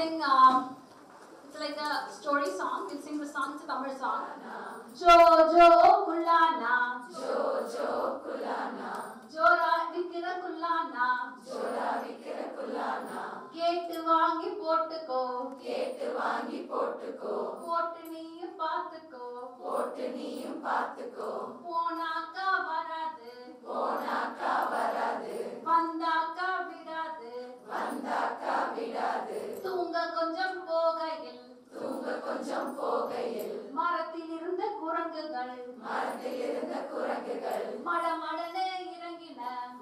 something, it's like a story song. We'll sing the song, it's a Tamil song. Jo jo kulana, jo jo kulana, jora vikira kulana, jora vikira kulana. கேட்டு வாங்கி போட்டுக்கோ, கேட்டு வாங்கி போட்டுக்கோ, போட்டு நீயும் பார்த்துக்கோ, போட்டு நீயும் பார்த்துக்கோ. போனாக்கா வராது, போனாக்கா வராது, வந்தாக்கா விடாது, வந்தாக்கா விடாது. தூங்க கொஞ்சம் போகையில், தூங்க கொஞ்சம் போகையில், மரத்தில் இருந்த குரங்குகள், மரத்தில் இருந்த குரங்குகள் மடமடனே இறங்கின,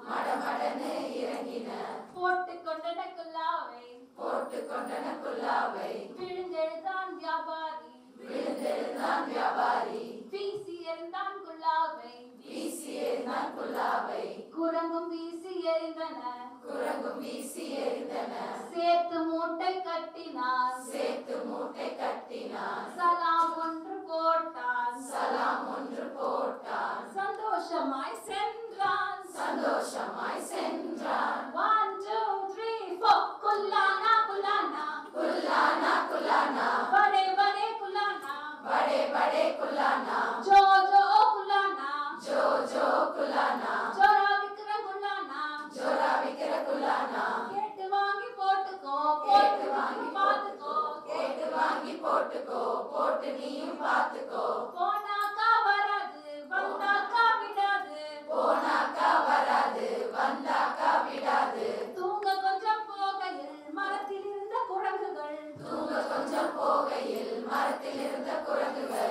மடமடனே இறங்கின. போட்டு கொண்டன குல்லாவை, போட்டு கொண்டன குல்லாவை, விழுந்தெழுதான் வியாபாரி, விழுந்தெழுதான் வியாபாரி. வீசி எறிந்தான் குல்லாவை, வீசி எறிந்தான் குல்லாவை. குரங்கும் வீசி எறிந்தன, குரங்கும் வீசி எறிந்தன. சேர்த்து மூட்டை கட்டினான், சேர்த்து மூட்டை கட்டினான். சலாம் ஒன்று போட்டான், சலாம் ஒன்று போட்டான். சந்தோஷமாய் சென்றான், சந்தோஷமாய் சென்றான். 1 2 3 4 குல்லானா குல்லானா, குல்லானா குல்லானா, படே படே குல்லானா, படே படே குல்லானா. ஜோ ஜோ குல்லானா, ஜோ ஜோ குல்லானா, ஜோரா விக்கிற குல்லானா, ஜோரா விக்கிற குல்லானா. கேட்டு வாங்கி போட்டுக்கோ, கேட்டு வாங்கி பார்த்துக்கோ, கேட்டு வாங்கி போட்டுக்கோ, போட்டு நீயும் பார்த்துக்கோ. போனாக்கா வராது, வந்தாக்கா விடாது, போனாக்கா வராது, வந்தாக்கா விடாது. தூங்க கொஞ்சம் போகையில் மரத்தில் இருந்த குரங்குகள், தூங்க கொஞ்சம் போகையில் மரத்தில் இருந்த குரங்குகள்